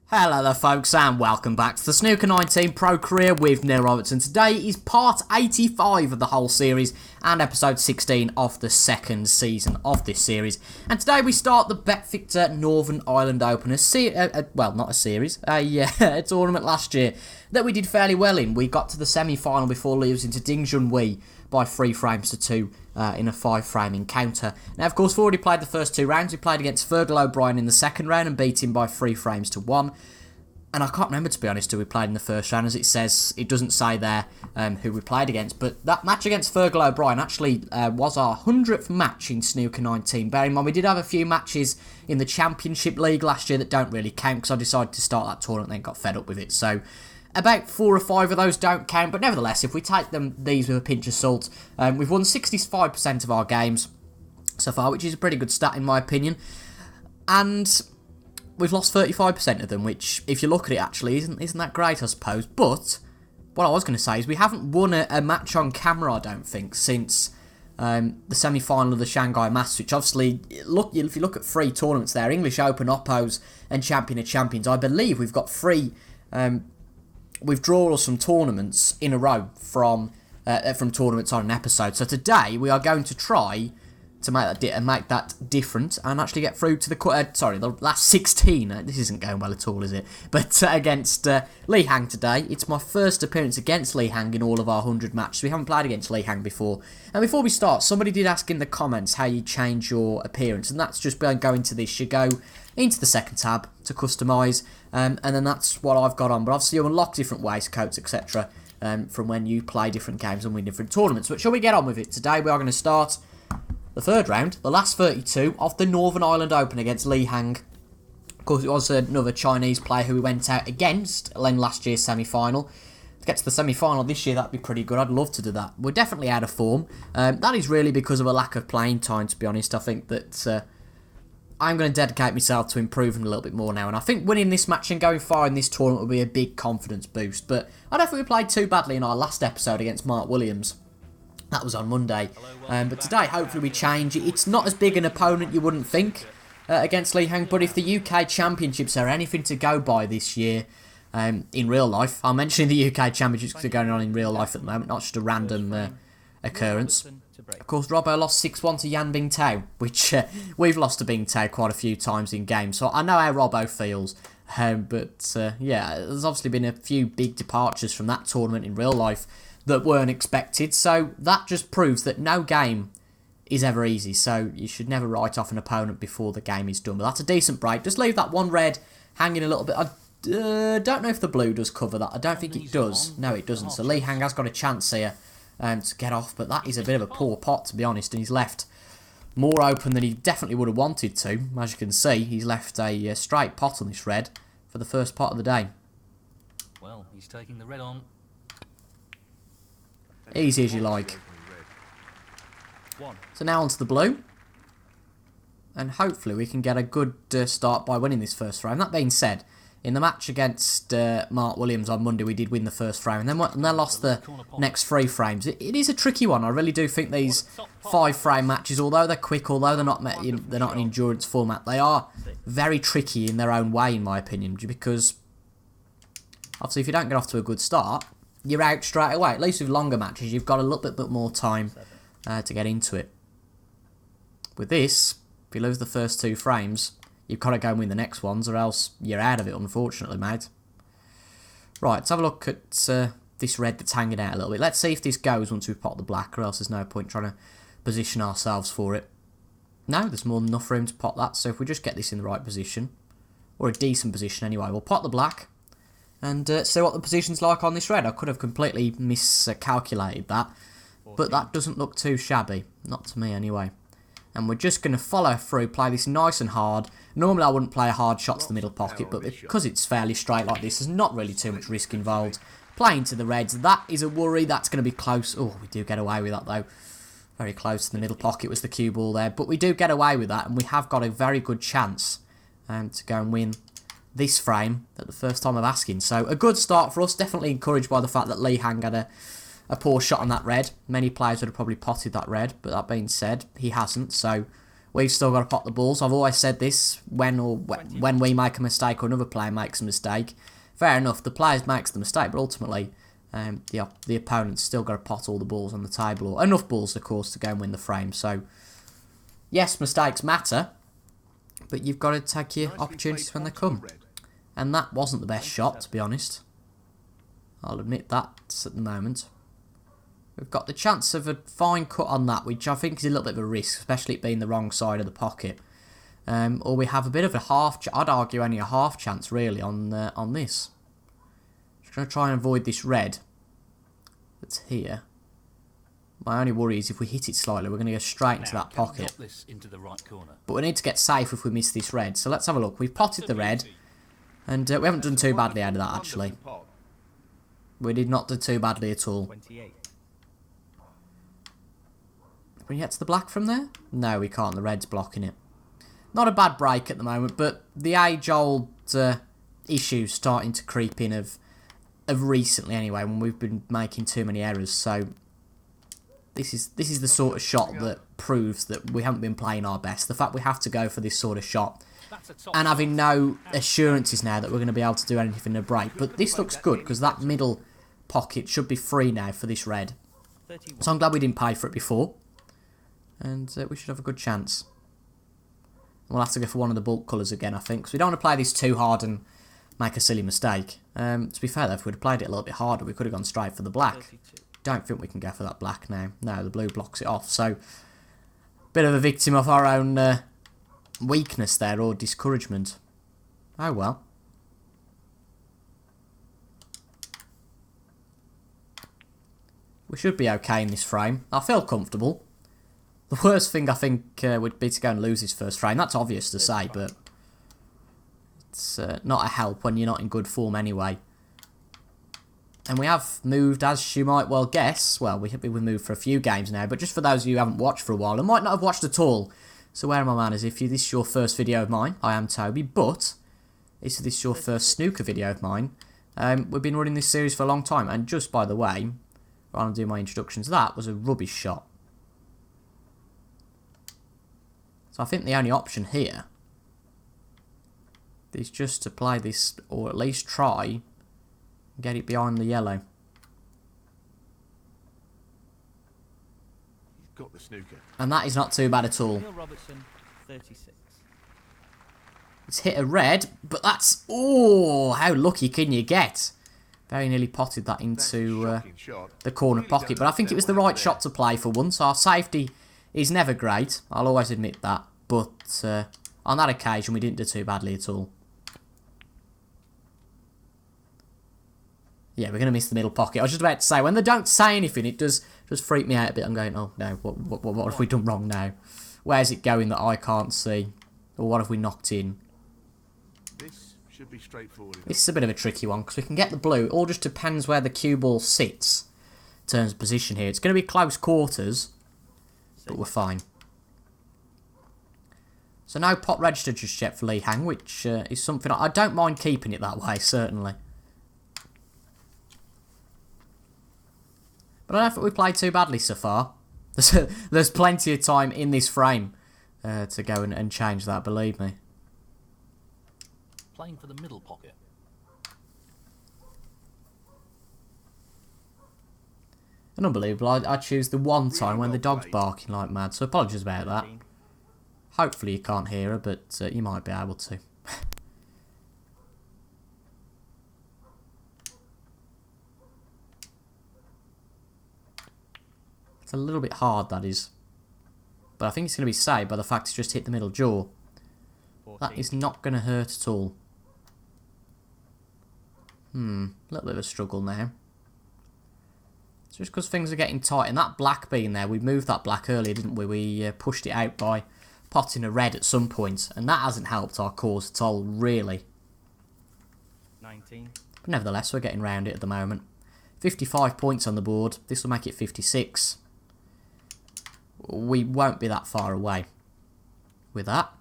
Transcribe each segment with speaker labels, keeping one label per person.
Speaker 1: Hello there folks and welcome back to the Snooker 19 Pro Career with Neil Robertson. Today is part 85 of the whole series and episode 16 of the second season of this series. And today we start the BetVictor Northern Ireland Open, a tournament last year that we did fairly well in. We got to the semi-final before losing to Ding Junhui by 3 frames to 2 in a 5-frame encounter. Now, of course, we've already played the first 2 rounds. We played against Fergal O'Brien in the second round and beat him by 3 frames to 1. And I can't remember, to be honest, who we played in the first round, as it doesn't say there who we played against. But that match against Fergal O'Brien actually was our 100th match in Snooker 19. Bear in mind, we did have a few matches in the Championship League last year that don't really count, because I decided to start that tournament and then got fed up with it. So about 4 or 5 of those don't count, but nevertheless, if we take these with a pinch of salt, we've won 65% of our games so far, which is a pretty good stat in my opinion. And we've lost 35% of them, which, if you look at it, actually isn't that great, I suppose. But what I was going to say is we haven't won a match on camera, I don't think, since the semi-final of the Shanghai Masters, which obviously, if you look at 3 tournaments there, English Open, Oppos and Champion of Champions, I believe we've got 3 withdrawals from tournaments in a row from tournaments on an episode. So today we are going to try to make that different and actually get through to the last 16. This isn't going well at all, is it? But against Li Hang today. It's my first appearance against Li Hang in all of our 100 matches. We haven't played against Li Hang before. And before we start, somebody did ask in the comments how you change your appearance, and that's just by going to this. You go into the second tab to customise, and then that's what I've got on. But obviously you unlock different waistcoats, etc. From when you play different games and win different tournaments. But shall we get on with it? Today we are going to start the third round, the last 32 of the Northern Ireland Open against Li Hang. Of course, it was another Chinese player who we went out against in last year's semi-final. To get to the semi-final this year, that'd be pretty good. I'd love to do that. We're definitely out of form. That is really because of a lack of playing time, to be honest. I think that I'm going to dedicate myself to improving a little bit more now. And I think winning this match and going far in this tournament will be a big confidence boost. But I don't think we played too badly in our last episode against Mark Williams. That was on Monday. But today, hopefully we change. It's not as big an opponent you wouldn't think against Li Hang. But if the UK Championships are anything to go by this year in real life, I'm mentioning the UK Championships because they're going on in real life at the moment, not just a random occurrence. Of course, Robbo lost 6-1 to Yan Bingtao, which we've lost to Bingtao quite a few times in games. So I know how Robbo feels. Yeah, there's obviously been a few big departures from that tournament in real life that weren't expected, so that just proves that no game is ever easy, so you should never write off an opponent before the game is done. But that's a decent break. Just leave that one red hanging a little bit. I don't know if the blue does cover that. I don't think it does. No, it doesn't. So Li Hang has got a chance here to get off, but that is a bit of a poor pot, to be honest, and he's left more open than he definitely would have wanted to. As you can see, he's left a straight pot on this red for the first pot of the day.
Speaker 2: Well, he's taking the red on.
Speaker 1: Easy as you like. So now onto the blue. And hopefully we can get a good start by winning this first frame. That being said, in the match against Mark Williams on Monday, we did win the first frame. And then lost the next 3 frames. It is a tricky one. I really do think these 5-frame matches, although they're quick, although they're not an endurance format, they are very tricky in their own way, in my opinion. Because obviously if you don't get off to a good start, you're out straight away. At least with longer matches, you've got a little bit more time to get into it. With this, if you lose the first 2 frames, you've got to go and win the next ones, or else you're out of it, unfortunately, mate. Right, let's have a look at this red that's hanging out a little bit. Let's see if this goes once we pot the black, or else there's no point trying to position ourselves for it. No, there's more than enough room to pot that, so if we just get this in the right position, or a decent position anyway, we'll pot the black and see what the position's like on this red. I could have completely miscalculated that, but that doesn't look too shabby. Not to me, anyway. And we're just going to follow through, play this nice and hard. Normally I wouldn't play a hard shot to the middle pocket, but because it's fairly straight like this, there's not really too much risk involved. Playing to the reds, that is a worry. That's going to be close. Oh, we do get away with that, though. Very close to the middle pocket was the cue ball there. But we do get away with that, and we have got a very good chance to go and win this frame at the first time of asking. So a good start for us, definitely encouraged by the fact that Li Hang had a poor shot on that red. Many players would have probably potted that red, but that being said, he hasn't, so we've still got to pot the balls. I've always said this when we make a mistake or another player makes a mistake. Fair enough, the player makes the mistake, but ultimately the opponent's still got to pot all the balls on the table, or enough balls, of course, to go and win the frame. So, yes, mistakes matter, but you've got to take your opportunities when they come. And that wasn't the best shot, to be honest. I'll admit that at the moment. We've got the chance of a fine cut on that, which I think is a little bit of a risk, especially it being the wrong side of the pocket. Or we have a bit of a half, I'd argue only a half chance really on this. Just going to try and avoid this red that's here. My only worry is if we hit it slightly, we're going to go straight into that pocket. But we need to get safe if we miss this red. So let's have a look. We've potted the red, and we haven't done too badly out of that actually. We did not do too badly at all. Can we get to the black from there? No, we can't. The red's blocking it. Not a bad break at the moment, but the age-old issues starting to creep in of recently anyway, when we've been making too many errors. So this is the sort of shot that proves that we haven't been playing our best. The fact we have to go for this sort of shot and having no assurances now that we're going to be able to do anything in a break. But this looks good because that middle pocket should be free now for this red. So I'm glad we didn't pay for it before. And we should have a good chance. We'll have to go for one of the bulk colours again, I think, because we don't want to play this too hard and make a silly mistake. To be fair, though, if we'd have played it a little bit harder, we could have gone straight for the black. Don't think we can go for that black now. No, the blue blocks it off. So, bit of a victim of our own weakness there, or discouragement. Oh well. We should be okay in this frame. I feel comfortable. The worst thing I think would be to go and lose his first frame. That's obvious to say, but it's not a help when you're not in good form anyway. And we have moved, as you might well guess. Well, we've moved for a few games now, but just for those of you who haven't watched for a while and might not have watched at all. So where are my manners? If this is your first video of mine, I am Toby, but if this is your first snooker video of mine, we've been running this series for a long time. And just by the way, while I'm doing my introductions, that was a rubbish shot. So I think the only option here is just to play this, or at least try and get it behind the yellow.
Speaker 3: You've got the snooker.
Speaker 1: And that is not too bad at all.
Speaker 4: Robertson, 36.
Speaker 1: It's hit a red, but that's... Oh, how lucky can you get? Very nearly potted that into the corner pocket. But I think it was the right shot to play for once. Our safety is never great. I'll always admit that. But on that occasion, we didn't do too badly at all. Yeah, we're going to miss the middle pocket. I was just about to say, when they don't say anything, it does freak me out a bit. I'm going, oh no, what have we done wrong now? Where's it going that I can't see? Or what have we knocked in?
Speaker 3: This should be straightforward.
Speaker 1: This is a bit of a tricky one, because we can get the blue. It all just depends where the cue ball sits in terms of position here. It's going to be close quarters, but we're fine. So no pot registered just yet for Lee Hang, which is something I don't mind keeping it that way, certainly. But I don't think we played too badly so far. There's plenty of time in this frame to go and change that, believe me.
Speaker 2: Playing for the middle pocket.
Speaker 1: And unbelievable, I choose the one time when the dog's barking like mad, so apologies about that. Hopefully you can't hear her, but you might be able to. It's a little bit hard, that is. But I think it's going to be saved by the fact it's just hit the middle jaw.
Speaker 4: 14.
Speaker 1: That is not going to hurt at all. A little bit of a struggle now. It's just because things are getting tight. And that black being there, we moved that black earlier, didn't we? We pushed it out by potting a red at some point. And that hasn't helped our cause at all, really.
Speaker 4: 19.
Speaker 1: But nevertheless, we're getting round it at the moment. 55 points on the board. This will make it 56. We won't be that far away with that.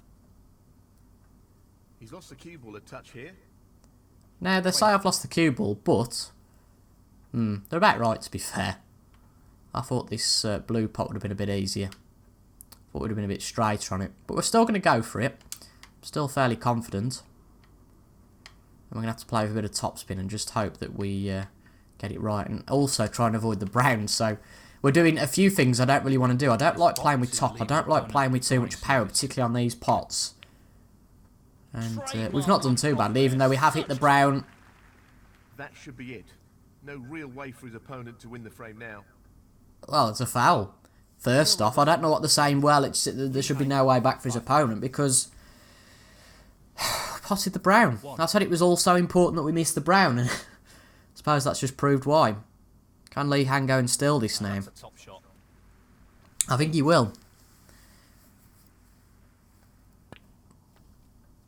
Speaker 3: He's lost the cue ball a touch here.
Speaker 1: Now, they say I've lost the cue ball, but they're about right, to be fair. I thought this blue pot would have been a bit easier. Thought we'd have been a bit straighter on it. But we're still going to go for it. I'm still fairly confident. And we're going to have to play with a bit of topspin and just hope that we get it right. And also try and avoid the brown. So we're doing a few things I don't really want to do. I don't like playing with top. I don't like playing with too much power, particularly on these pots. And we've not done too badly, even though we have hit the brown.
Speaker 3: That should be it. No real way for his opponent to win the frame now.
Speaker 1: Well, it's a foul. First off, I don't know what they're saying. Well, there should be no way back for his opponent because potted the brown. I said it was all so important that we missed the brown, and I suppose that's just proved why. Can Lee Han go and steal this now? I think he will.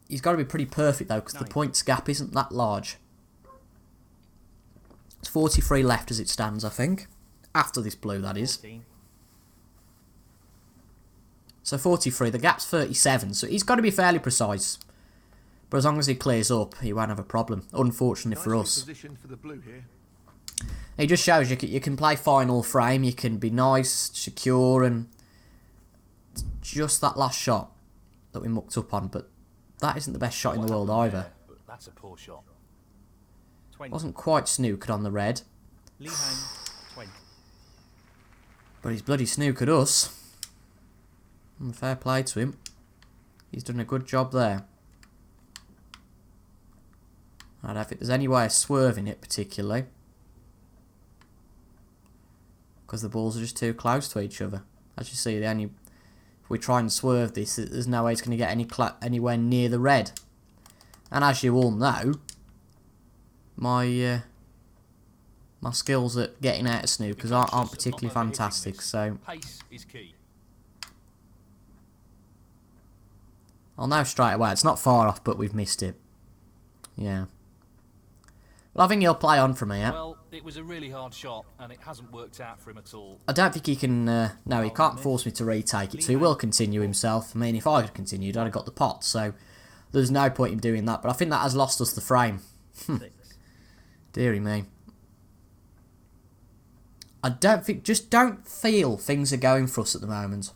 Speaker 1: He's got to be pretty perfect though, because the points gap isn't that large. It's 43 left as it stands, I think. After this blue, that is.
Speaker 4: 14.
Speaker 1: So 43, the gap's 37, so he's got to be fairly precise. But as long as he clears up, he won't have a problem, unfortunately for us.
Speaker 3: Positioned for the blue here.
Speaker 1: It just shows you can play final frame, you can be nice, secure, and just that last shot that we mucked up on, but that isn't the best shot in the world either.
Speaker 2: That's a poor shot.
Speaker 4: 20.
Speaker 1: Wasn't quite snookered on the red,
Speaker 4: Lee Han, 20.
Speaker 1: but he's bloody snookered us. And fair play to him. He's done a good job there. I don't think there's any way of swerving it particularly, because the balls are just too close to each other. As you see, if we try and swerve this, there's no way it's going to get anywhere near the red. And as you all know, my skills at getting out of snookers aren't particularly fantastic. So
Speaker 2: Pace is key.
Speaker 1: I'll know straight away. It's not far off, but we've missed it. Yeah. Well, I think he'll play on from here.
Speaker 2: Well, it was a really hard shot, and it hasn't worked out for him at all.
Speaker 1: I don't think he can... no, he can't force me to retake it, so he will continue himself. I mean, if I had continued, I'd have got the pot, so there's no point in doing that. But I think that has lost us the frame.
Speaker 4: 6.
Speaker 1: Deary me. I just don't feel things are going for us at the moment.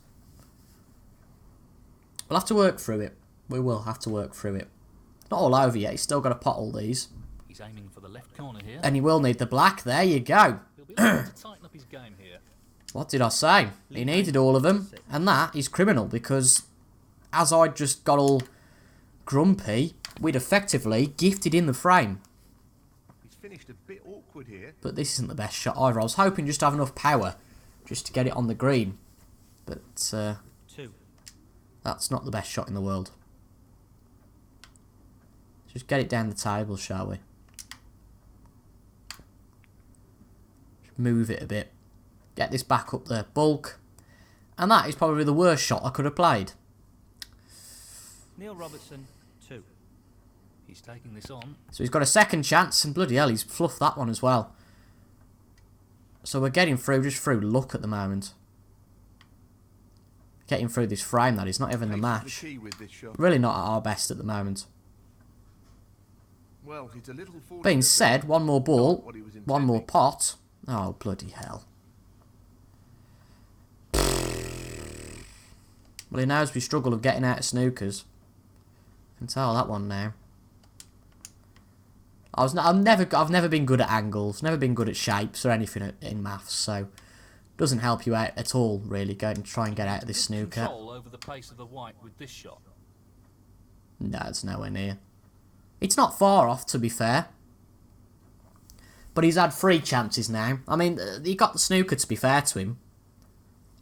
Speaker 1: We'll have to work through it. We will have to work through it. Not all over yet. He's still got to pot all these.
Speaker 2: He's aiming for the left corner here.
Speaker 1: And he will need the black. There you go.
Speaker 2: He'll be able to tighten up his game here.
Speaker 1: What did I say? He needed all of them. And that is criminal, because as I just got all grumpy, we'd effectively gifted in the frame.
Speaker 3: He's finished a bit awkward here.
Speaker 1: But this isn't the best shot either. I was hoping just to have enough power just to get it on the green. But
Speaker 4: 2.
Speaker 1: that's not the best shot in the world. Just get it down the table, shall we? Just move it a bit. Get this back up there. Bulk. And that is probably the worst shot I could have played.
Speaker 4: Neil Robertson, 2.
Speaker 2: He's taking this on.
Speaker 1: So he's got a second chance, and bloody hell, he's fluffed that one as well. So we're getting through just through luck at the moment. Getting through this frame, that is, not even the match.
Speaker 3: Key with this shot.
Speaker 1: Really not at our best at the moment.
Speaker 3: Well, it's a little fortunate
Speaker 1: Being said, one more ball,
Speaker 3: what he was
Speaker 1: one more
Speaker 3: intending.
Speaker 1: pot. Oh, bloody hell. Well, he knows we struggle of getting out of snookers. I can tell that one now. I've never been good at angles, never been good at shapes or anything in maths, so doesn't help you out at all, really, going to try and get out of this snooker.
Speaker 2: Control over the pace of the white with this shot.
Speaker 1: No, it's nowhere near. It's not far off, to be fair. But he's had 3 chances now. I mean, he got the snooker, to be fair to him,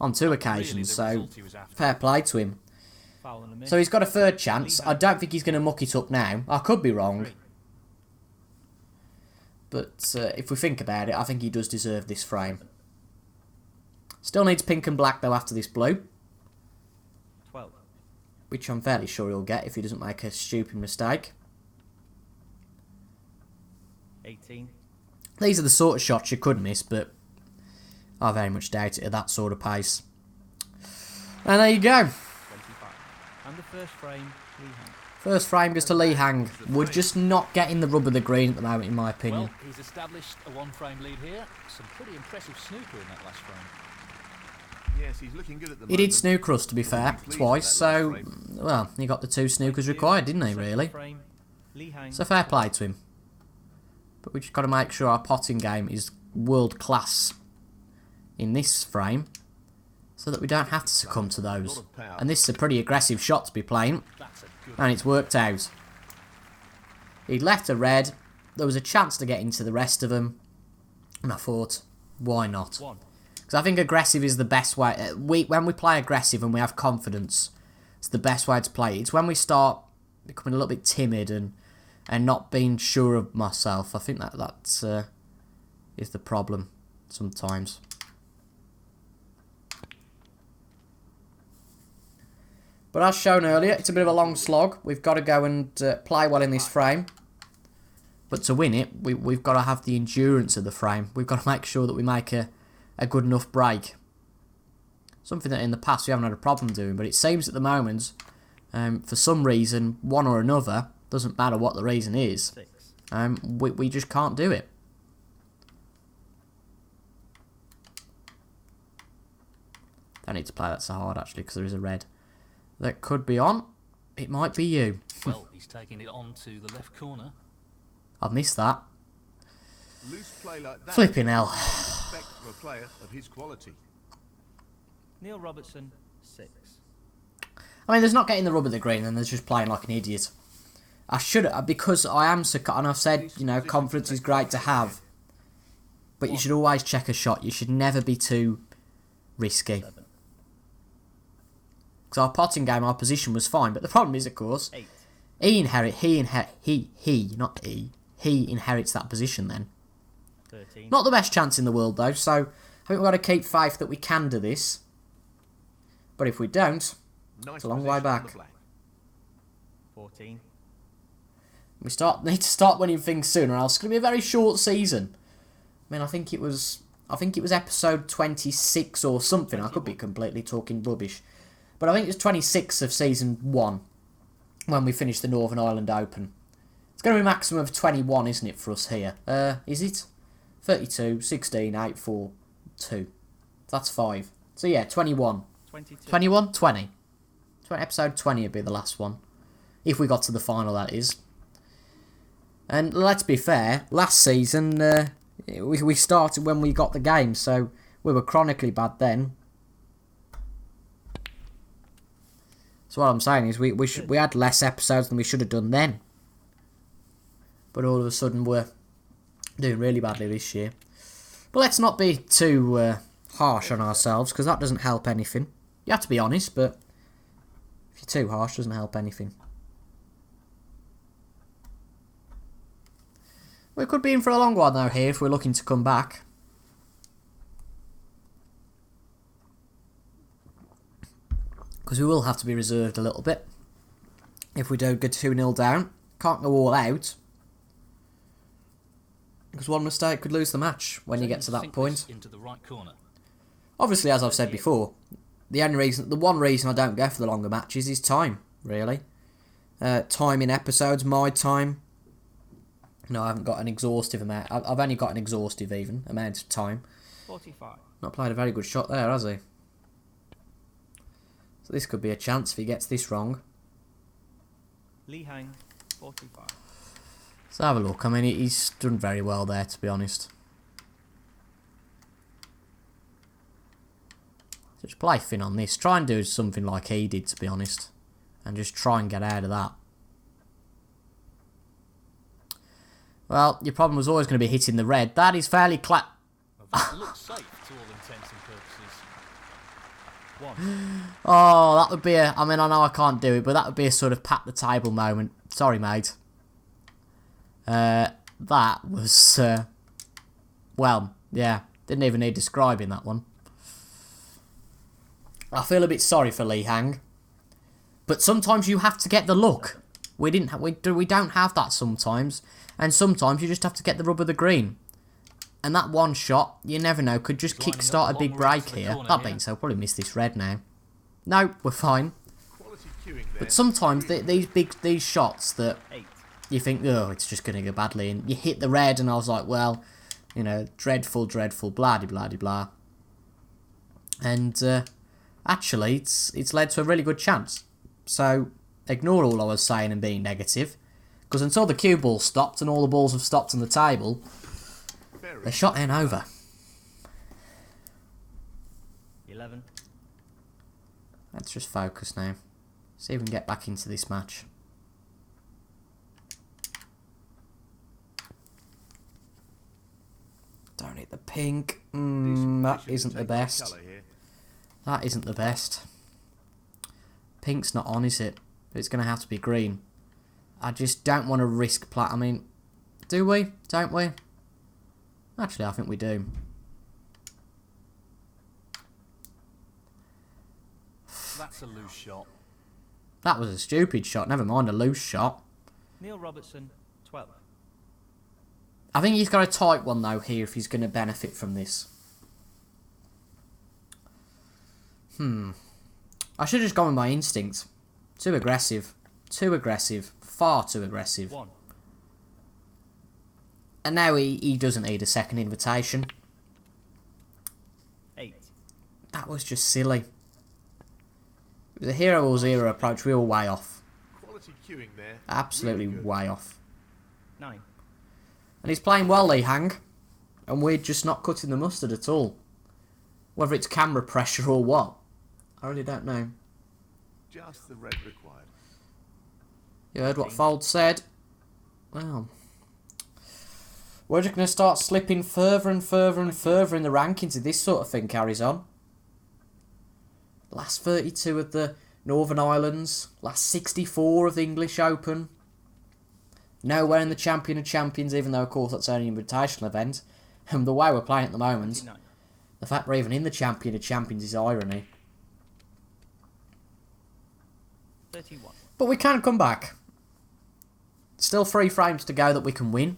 Speaker 1: on 2 occasions, so
Speaker 2: result he was after.
Speaker 1: fair play to him.
Speaker 4: Foul and a miss.
Speaker 1: So he's got a 3rd chance. I don't think he's going to muck it up now. I could be wrong.
Speaker 4: 3.
Speaker 1: But if we think about it, I think he does deserve this frame. Still needs pink and black, though, after this blue.
Speaker 4: 12.
Speaker 1: Which I'm fairly sure he'll get if he doesn't make a stupid mistake.
Speaker 4: 18.
Speaker 1: These are the sort of shots you could miss, but I very much doubt it at that sort of pace. And there you go.
Speaker 4: 25. And the first frame, Lee Han.
Speaker 1: First frame goes to Lee Hang. We're just not getting the rub of the green at the moment, in my opinion.
Speaker 2: Well, he's established a 1-frame lead here. Some pretty impressive snooker in that last frame.
Speaker 3: Yes, he's looking good at the
Speaker 1: He
Speaker 3: moment.
Speaker 1: did snooker us, to be fair,
Speaker 3: Pleased with
Speaker 1: twice,
Speaker 3: that last
Speaker 1: so,
Speaker 3: frame.
Speaker 1: well, he got the 2 snookers required, didn't he, really?
Speaker 4: Frame, Lee Hang.
Speaker 1: So fair play to him. But we just got to make sure our potting game is world class in this frame, so that we don't have to succumb to those. And this is a pretty aggressive shot to be playing,
Speaker 2: That's a good
Speaker 1: and it's worked out. He'd left a red, there was a chance to get into the rest of them, and I thought, why not?
Speaker 4: One.
Speaker 1: Because I think aggressive is the best way. When we play aggressive and we have confidence, it's the best way to play. It's when we start becoming a little bit timid and not being sure of myself. I think that is the problem sometimes. But as shown earlier, it's a bit of a long slog. We've got to go and play well in this frame. But to win it, we've got to have the endurance of the frame. We've got to make sure that we make a good enough break. Something that in the past we haven't had a problem doing. But it seems at the moment, for some reason, one or another, doesn't matter what the reason is,
Speaker 4: 6.
Speaker 1: we just can't do it. Don't need to play that so hard, actually, because there is a red. That could be on. It might be you.
Speaker 2: Well, he's taking it on to the left corner.
Speaker 1: I've missed that.
Speaker 3: Loose play like that.
Speaker 1: Flipping hell.
Speaker 3: Respect for a player of his quality.
Speaker 4: Neil Robertson, 6.
Speaker 1: I mean, there's not getting the rub of the green, and there's just playing like an idiot. I should, because I am so, and I've said, you know, confidence is great to have, but you should always check a shot. You should never be too risky.
Speaker 4: 7.
Speaker 1: Because our potting game, our position was fine, but the problem is, of course,
Speaker 4: 8.
Speaker 1: he inherits that position then.
Speaker 4: 13.
Speaker 1: Not the best chance in the world though, so I think we've got to keep faith that we can do this. But if we don't,
Speaker 3: Nice
Speaker 1: it's a long way
Speaker 3: position on
Speaker 1: back.
Speaker 3: the black.
Speaker 4: 14.
Speaker 1: We need to start winning things sooner, or else it's going to be a very short season. I mean, I think it was episode 26 or something. I could be completely talking rubbish. But I think it was 26 of season 1 when we finished the Northern Ireland Open. It's going to be a maximum of 21, isn't it, for us here? Is it? 32, 16, 8, 4, 2. That's 5. So yeah, 21.
Speaker 4: 22.
Speaker 1: 21? 20. Episode 20 would be the last one. If we got to the final, that is. And let's be fair, last season, we started when we got the game, so we were chronically bad then. So what I'm saying is we had less episodes than we should have done then. But all of a sudden we're doing really badly this year. But let's not be too harsh on ourselves, because that doesn't help anything. You have to be honest, but if you're too harsh, it doesn't help anything. We could be in for a long one though here if we're looking to come back. Because we will have to be reserved a little bit. If we don't get 2-0 down. Can't go all out. Because one mistake could lose the match when you get to that
Speaker 2: Sink
Speaker 1: point.
Speaker 2: this into the right corner.
Speaker 1: Obviously, as I've said before, the one reason I don't go for the longer matches is time, really. Time in episodes, my time. No, I haven't got an exhaustive amount. I've only got an exhaustive even amount of time.
Speaker 4: 45.
Speaker 1: Not played a very good shot there, has he? So this could be a chance if he gets this wrong.
Speaker 4: Lee Hang, 45.
Speaker 1: Let's have a look. I mean, he's done very well there, to be honest. Just play Finn on this. Try and do something like he did, to be honest. And just try and get out of that. Well, your problem was always going to be hitting the red. That is fairly
Speaker 2: Well, that looks safe to all intents and purposes.
Speaker 4: 1.
Speaker 1: Oh, that would be a... I mean, I know I can't do it, but that would be a sort of pat the table moment. Sorry, mate. That was... well, yeah. Didn't even need describing that one. I feel a bit sorry for Lee Hang. But sometimes you have to get the luck. We don't have that sometimes. And sometimes you just have to get the rub of the green. And that one shot, you never know, could just kickstart a big break here. That being so, I'll probably miss this red now. No, we're fine.
Speaker 3: Quality queuing there.
Speaker 1: But sometimes these shots that
Speaker 4: 8.
Speaker 1: you think, oh, it's just going to go badly, and you hit the red, and I was like, well, you know, dreadful, blah-de-blah-de-blah. And actually, it's led to a really good chance. So ignore all I was saying and being negative. Because until the cue ball stopped and all the balls have stopped on the table, the shot ain't over.
Speaker 4: 11.
Speaker 1: Let's just focus now. See if we can get back into this match. Don't hit the pink. That isn't the best. That isn't the best. Pink's not on, is it? It's going to have to be green. I just don't want to risk I mean, do we? Don't we? Actually, I think we do.
Speaker 2: That's a loose shot.
Speaker 1: That was a stupid shot. Never mind a loose shot.
Speaker 4: Neil Robertson, 12.
Speaker 1: I think he's got a tight one, though, here, if he's going to benefit from this. I should have just gone with my instinct. Too aggressive. Too aggressive. Far too aggressive.
Speaker 4: 1.
Speaker 1: And now he doesn't need a second invitation.
Speaker 4: 8.
Speaker 1: That was just silly. It was a hero or zero approach. We were way off.
Speaker 3: Quality queuing there.
Speaker 1: Absolutely
Speaker 3: Really good.
Speaker 1: way off.
Speaker 4: 9.
Speaker 1: And he's playing well, Lee Hang. And we're just not cutting the mustard at all. Whether it's camera pressure or what, I really don't know.
Speaker 3: Just the red required.
Speaker 1: You heard what Fold said? Well, we're just going to start slipping further and further and further in the rankings if this sort of thing carries on. Last 32 of the Northern Islands. Last 64 of the English Open. Nowhere in the Champion of Champions, even though, of course, that's only an invitational event. And the way we're playing at the moment,
Speaker 4: 29.
Speaker 1: the fact we're even in the Champion of Champions is irony.
Speaker 4: 31.
Speaker 1: But we can come back. Still 3 frames to go that we can win.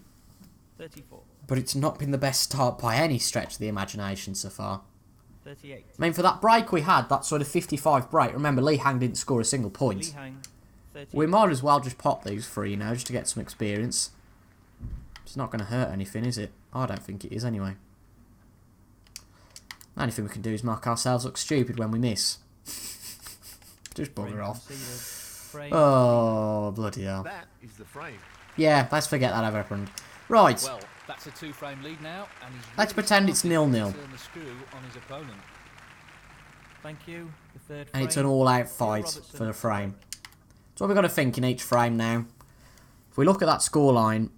Speaker 4: 34.
Speaker 1: But it's not been the best start by any stretch of the imagination so far.
Speaker 4: 38.
Speaker 1: I mean, for that break we had, that sort of 55 break, remember Lee Hang didn't score a single
Speaker 4: Lee
Speaker 1: point.
Speaker 4: Hang, 30.
Speaker 1: We might as well just pop these 3, you know, just to get some experience. It's not going to hurt anything, is it? I don't think it is anyway. The only thing we can do is mark ourselves look stupid when we miss. Just bugger off. Oh, bloody hell.
Speaker 3: That is the frame.
Speaker 1: Yeah, let's forget that ever happened. Right.
Speaker 2: Well, that's a 2-frame lead now, and he's
Speaker 1: Let's
Speaker 2: really
Speaker 1: pretend it's
Speaker 2: starting
Speaker 1: 0-0.
Speaker 2: to turn the screw on his opponent.
Speaker 4: Thank you. The third
Speaker 1: And it's
Speaker 4: frame.
Speaker 1: an all-out fight
Speaker 4: Robertson.
Speaker 1: for the frame. So what we've got to think in each frame now. If we look at that scoreline,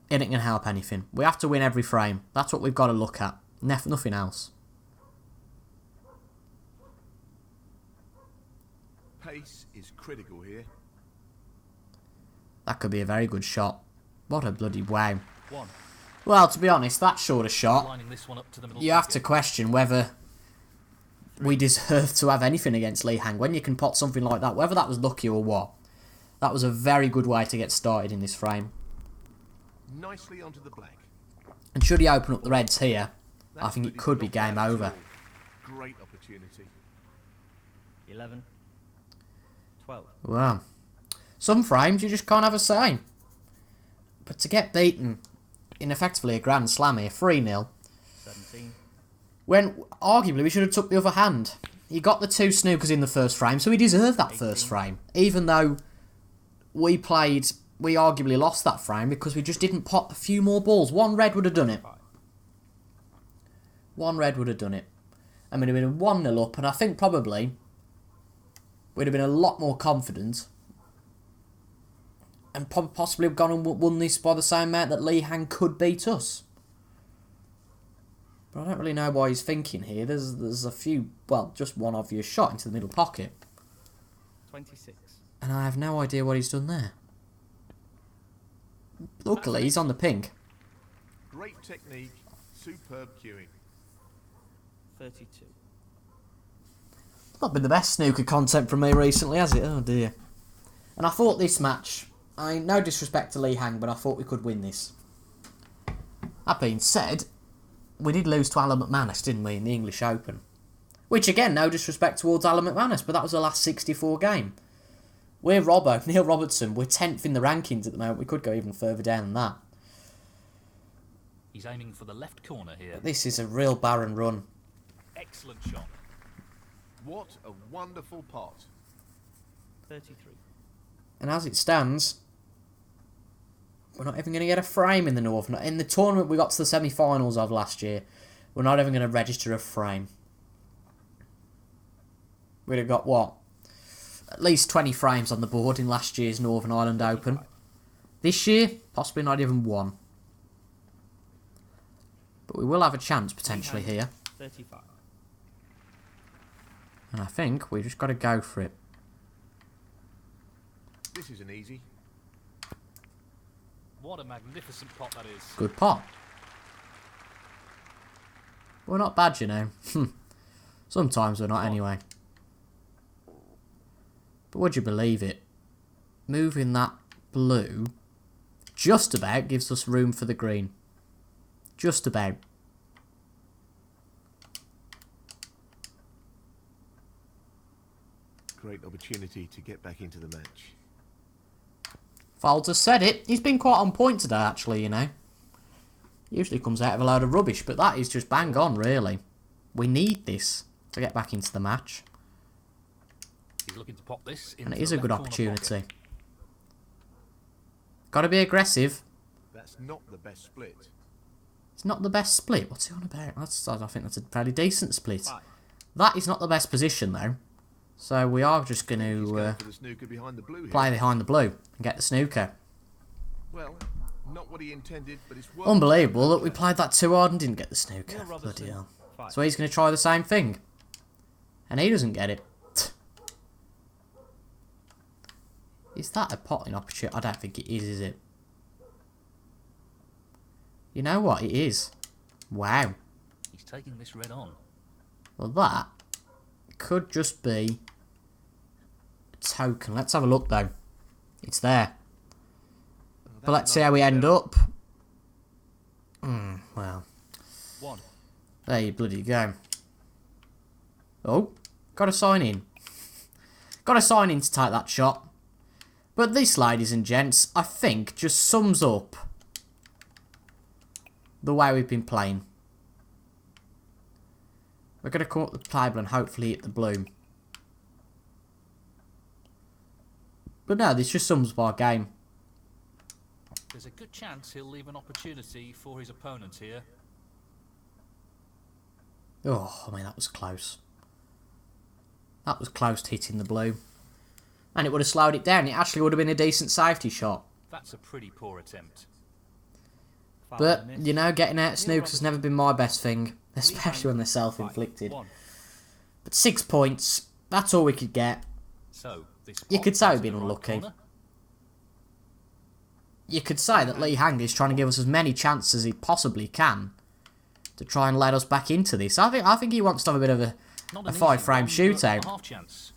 Speaker 1: it ain't going to help anything. We have to win every frame. That's what we've got to look at. Nothing else.
Speaker 3: Pace is critical here.
Speaker 1: That could be a very good shot. What a bloody wow.
Speaker 2: 1.
Speaker 1: Well, to be honest, that sort of shot,
Speaker 2: Lining this one up to the middle
Speaker 1: you have to
Speaker 2: pocket.
Speaker 1: question whether we deserve to have anything against Lee Hang. When you can pot something like that, whether that was lucky or what, that was a very good way to get started in this frame.
Speaker 3: Nicely onto the black.
Speaker 1: And should he open up the reds here, I
Speaker 3: That's
Speaker 1: think
Speaker 3: but
Speaker 1: it
Speaker 3: he's
Speaker 1: could be
Speaker 3: not
Speaker 1: game
Speaker 3: bad at
Speaker 1: over.
Speaker 3: all. Great opportunity.
Speaker 4: 11. 12.
Speaker 1: Wow. Some frames you just can't have a say. But to get beaten in effectively a Grand Slam here, 3-0,
Speaker 4: 17.
Speaker 1: when arguably we should have took the other hand. He got the 2 snookers in the first frame, so he deserved that first frame. Even though we arguably lost that frame because we just didn't pot a few more balls. 1 red would have done it.
Speaker 4: 5.
Speaker 1: 1 red would have done it. I mean, we'd have been 1-0 up, and I think probably we'd have been a lot more confident and possibly have gone and won this by the same amount that Lee Hang could beat us. But I don't really know why he's thinking here. There's a few, well, just one obvious shot into the middle pocket.
Speaker 4: 26.
Speaker 1: And I have no idea what he's done there. Luckily, he's on the pink.
Speaker 3: Great technique. Superb queuing.
Speaker 4: 32.
Speaker 1: Not been the best snooker content from me recently, has it? Oh dear. And I thought this match, no disrespect to Lee Hang, but I thought we could win this. That being said, we did lose to Alan McManus, didn't we, in the English Open? Which, again, no disrespect towards Alan McManus, but that was the last 64 game. We're Neil Robertson, we're 10th in the rankings at the moment. We could go even further down than that.
Speaker 2: He's aiming for the left corner here.
Speaker 1: But this is a real barren run.
Speaker 2: Excellent shot.
Speaker 3: What a wonderful pot.
Speaker 4: 33.
Speaker 1: And as it stands, we're not even going to get a frame in the North. In the tournament we got to the semi-finals of last year, we're not even going to register a frame. We'd have got, what? At least 20 frames on the board in last year's Northern Ireland Open. This year, possibly not even one. But we will have a chance, potentially, here.
Speaker 4: 35.
Speaker 1: And I think we just got to go for it.
Speaker 3: This isn't easy.
Speaker 2: What a magnificent pot that is.
Speaker 1: Good pot. We're not bad, you know. Sometimes we're not anyway. But would you believe it? Moving that blue just about gives us room for the green. Just about.
Speaker 3: Great opportunity to get back into the match.
Speaker 1: Falter said it. He's been quite on point today, actually, you know. Usually comes out of a load of rubbish, but that is just bang on, really. We need this to get back into the match.
Speaker 2: He's looking to pop this into
Speaker 1: And it is
Speaker 2: the
Speaker 1: a good
Speaker 2: left corner
Speaker 1: opportunity.
Speaker 2: pocket.
Speaker 1: Got to be aggressive.
Speaker 3: That's not the best split.
Speaker 1: It's not the best split. What's he on about? I think that's a fairly decent split.
Speaker 4: 5.
Speaker 1: That is not the best position, though. So we are just going
Speaker 3: He's
Speaker 1: to
Speaker 3: going for the snooker behind the blue here.
Speaker 1: play behind the blue and get the snooker.
Speaker 3: Well, not what he intended, but it's worth.
Speaker 1: Unbelievable that we played that too hard and didn't get the snooker.
Speaker 4: Neil Robertson,
Speaker 1: Bloody hell.
Speaker 4: 5.
Speaker 1: So he's going to try the same thing. And he doesn't get it. Is that a potting opportunity? I don't think it is it? You know what? It is. Wow.
Speaker 2: He's taking this red on.
Speaker 1: Well, that could just be a token. Let's have a look, though. It's there. But let's see how we end up. Well,
Speaker 2: 1.
Speaker 1: there you bloody go. Oh, got to sign in. Got to sign in to take that shot. But this, ladies and gents, I think just sums up the way we've been playing. We're going to come up the table and hopefully hit the blue. But no, this just sums up our game.
Speaker 2: There's a good chance he'll leave an opportunity for his opponent here.
Speaker 1: Oh, I mean, that was close. That was close to hitting the blue. And it would have slowed it down. It actually would have been a decent safety shot.
Speaker 2: That's a pretty poor attempt.
Speaker 4: Foul
Speaker 1: But,
Speaker 4: and miss.
Speaker 1: you know, getting out of snooks has never been my best thing. Especially when they're self-inflicted.
Speaker 4: 1.
Speaker 1: But 6 points, that's all we could get.
Speaker 2: So, this
Speaker 1: You
Speaker 2: pot
Speaker 1: could say
Speaker 2: into
Speaker 1: we've been
Speaker 2: the right
Speaker 1: unlucky.
Speaker 2: corner.
Speaker 1: You could say that Lee Hang is trying to give us as many chances as he possibly can to try and let us back into this. I think he wants to have a bit of
Speaker 2: Not
Speaker 1: a
Speaker 2: an easy
Speaker 1: 5-frame
Speaker 2: one, but
Speaker 1: shootout.
Speaker 2: a half chance.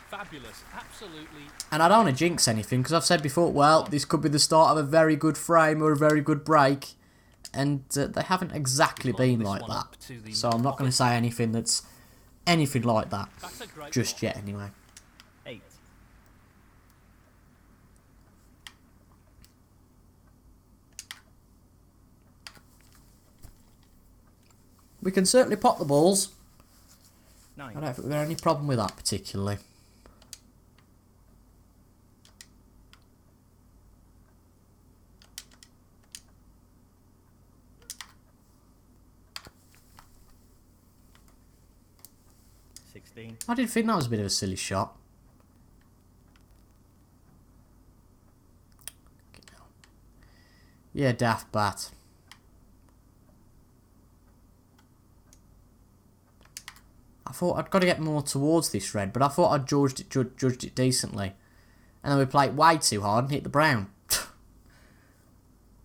Speaker 2: Fabulous, absolutely.
Speaker 1: And I don't want to jinx anything, because I've said before, well, this could be the start of a very good frame or a very good break. And they haven't exactly been like that. So I'm not going to say anything that's anything like that.
Speaker 2: That's a great
Speaker 1: Just
Speaker 2: pot.
Speaker 1: yet, anyway.
Speaker 4: 8.
Speaker 1: We can certainly pop the balls.
Speaker 4: 9.
Speaker 1: I don't think we've got any problem with that particularly. I did think that was a bit of a silly shot. Yeah, daft bat. I thought I'd got to get more towards this red, but I thought I'd judged it decently. And then we played way too hard and hit the brown.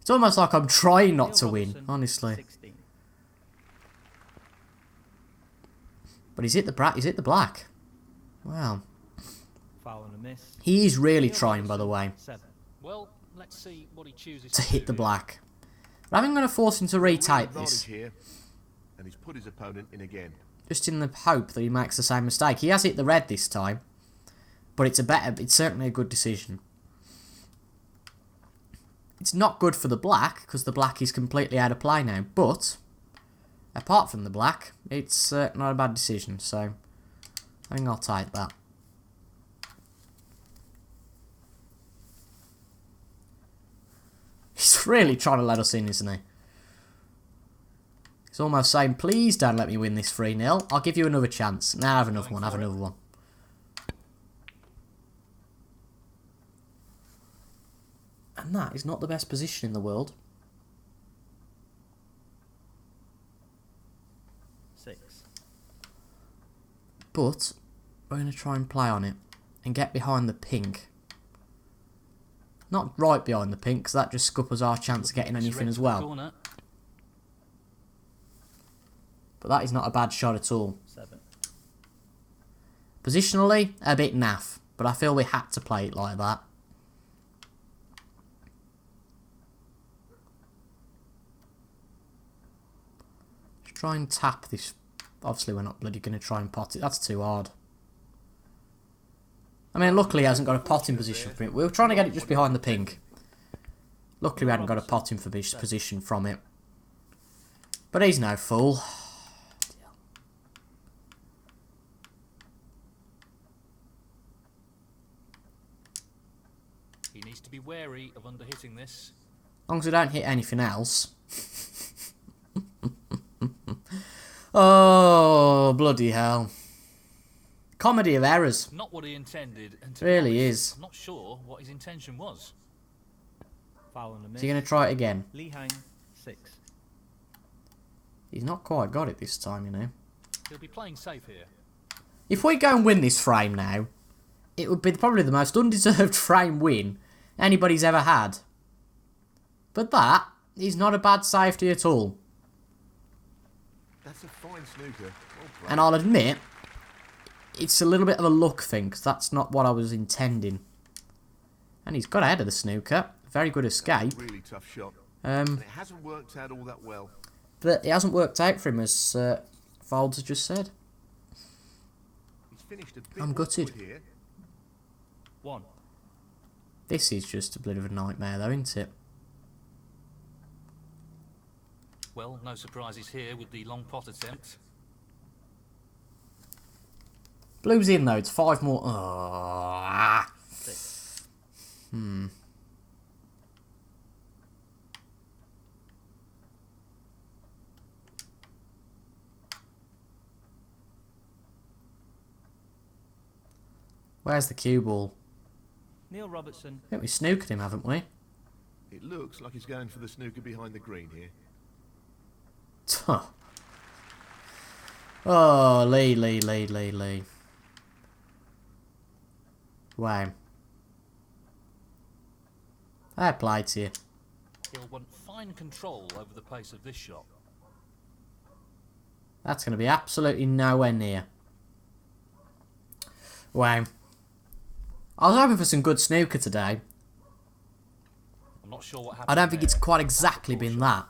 Speaker 1: It's almost like I'm trying not to win, honestly.
Speaker 4: 16.
Speaker 1: But he's hit the black. Wow.
Speaker 4: Foul and a miss.
Speaker 1: He is really trying, by the way,
Speaker 4: 7.
Speaker 2: Well, let's see what he chooses
Speaker 1: to hit
Speaker 2: do
Speaker 1: the
Speaker 2: here.
Speaker 1: black. But I'm going to force him to
Speaker 3: Real
Speaker 1: retype
Speaker 3: advantage
Speaker 1: this.
Speaker 3: here, and he's put his opponent in again.
Speaker 1: Just in the hope that he makes the same mistake. He has hit the red this time. But it's certainly a good decision. It's not good for the black, because the black is completely out of play now. But, apart from the black, it's not a bad decision. So, I think I'll take that. He's really trying to let us in, isn't he? He's almost saying, please don't let me win this 3-0. I'll give you another chance. Now have another one, have another one. And that is not the best position in the world.
Speaker 4: 6.
Speaker 1: But we're going to try and play on it and get behind the pink. Not right behind the pink, because that just scuppers our chance of getting anything as well. But that is not a bad shot at all.
Speaker 4: 7.
Speaker 1: Positionally, a bit naff, but I feel we had to play it like that. Let's try and tap this. Obviously, we're not bloody going to try and pot it. That's too hard. I mean, luckily he hasn't got a potting position from it. We were trying to get it just behind the pink. Luckily we hadn't got a potting position from it. But he's no fool.
Speaker 2: He needs to be wary of underhitting this.
Speaker 1: As long as we don't hit anything else. Oh, bloody hell. Comedy of errors.
Speaker 2: Not what he intended. And
Speaker 1: Really is.
Speaker 2: I'm not sure what his intention was.
Speaker 4: Foul and a miss.
Speaker 1: Is he going to try it again?
Speaker 4: Lee Hang, 6.
Speaker 1: He's not quite got it this time, you know.
Speaker 2: He'll be playing safe here.
Speaker 1: If we go and win this frame now, it would be probably the most undeserved frame win anybody's ever had. But that is not a bad safety at all.
Speaker 3: That's a fine snooker. Well played.
Speaker 1: And I'll admit, it's a little bit of a luck thing, because that's not what I was intending. And he's got ahead of the snooker. Very good escape.
Speaker 3: Really tough shot. And it hasn't worked out all that well.
Speaker 1: But it hasn't worked out for him, as Folds has just said.
Speaker 3: He's finished a bit
Speaker 1: I'm gutted.
Speaker 3: awkward here.
Speaker 4: 1.
Speaker 1: This is just a bit of a nightmare, though, isn't it?
Speaker 2: Well, no surprises here with the long pot attempt.
Speaker 1: Blue's in, though. It's 5 more. Oh.
Speaker 4: 6.
Speaker 1: Where's the cue ball?
Speaker 4: Neil Robertson,
Speaker 1: I think we snookered him, haven't we?
Speaker 3: It looks like he's going for the snooker behind the green here.
Speaker 1: Tuh. Oh, Lee. Wow. Fair play to you.
Speaker 2: He'll want fine control over the pace of this shot.
Speaker 1: That's going to be absolutely nowhere near. Wow. I was hoping for some good snooker today.
Speaker 2: I'm not sure what happened.
Speaker 1: I don't think it's
Speaker 2: there.
Speaker 1: quite exactly been that.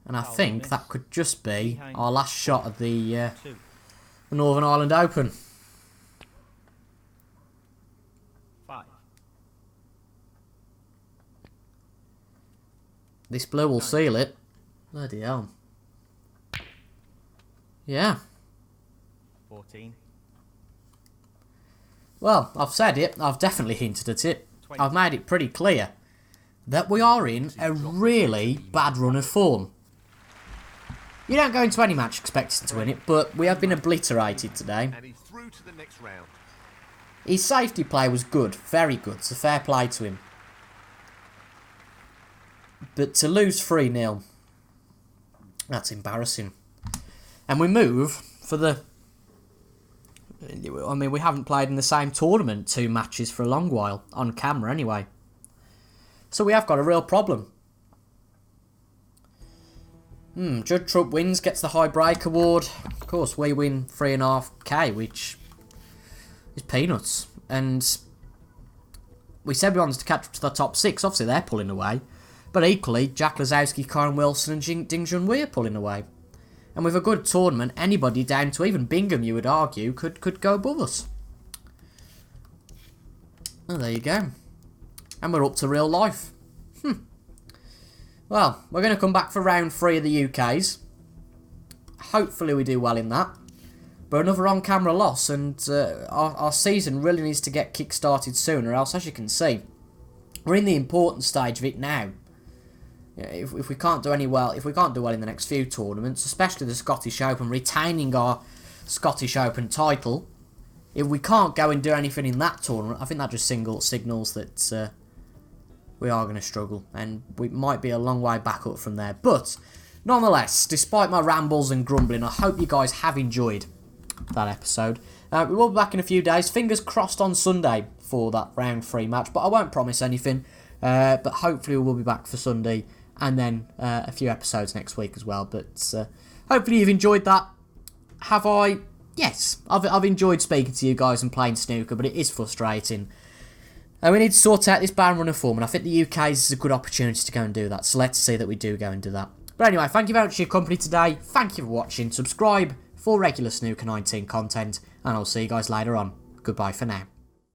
Speaker 1: And I
Speaker 4: Foul
Speaker 1: think
Speaker 4: miss.
Speaker 1: that could just be our last shot of the
Speaker 4: 2.
Speaker 1: Northern Ireland Open.
Speaker 4: 5.
Speaker 1: This blue will seal it. Bloody hell. Yeah.
Speaker 4: 14.
Speaker 1: Well, I've said it. I've definitely hinted at it.
Speaker 4: 20.
Speaker 1: I've made it pretty clear that we are in a really bad run of form. You don't go into any match expecting to win it, but we have been obliterated today.
Speaker 3: And he's through to the next round.
Speaker 1: His safety play was good, very good, so fair play to him. But to lose 3-0, that's embarrassing. And we move for the... I mean, we haven't played in the same tournament 2 matches for a long while, on camera anyway. So we have got a real problem. Judd Trump wins, gets the High Break Award. Of course, we win 3.5k, which is peanuts. And we said we wanted to catch up to the top 6. Obviously, they're pulling away. But equally, Jack Lazowski, Karen Wilson and Ding Junhui are pulling away. And with a good tournament, anybody down to even Bingham, you would argue, could go above us. Well, there you go. And we're up to real life. Well, we're going to come back for round 3 of the UKs. Hopefully we do well in that. But another on-camera loss, and our season really needs to get kick-started soon, or else, as you can see, we're in the important stage of it now. If we can't do well in the next few tournaments, especially the Scottish Open, retaining our Scottish Open title, if we can't go and do anything in that tournament, I think that just signals that we are going to struggle, and we might be a long way back up from there. But nonetheless, despite my rambles and grumbling, I hope you guys have enjoyed that episode. We will be back in a few days. Fingers crossed on Sunday for that round 3 match, but I won't promise anything. But hopefully we will be back for Sunday, and then a few episodes next week as well. But hopefully you've enjoyed that. Have I? Yes, I've enjoyed speaking to you guys and playing snooker, but it is frustrating. And we need to sort out this ban runner form, and I think the UK is a good opportunity to go and do that. So let's see that we do go and do that. But anyway, thank you very much for your company today. Thank you for watching. Subscribe for regular Snooker 19 content, and I'll see you guys later on. Goodbye for now.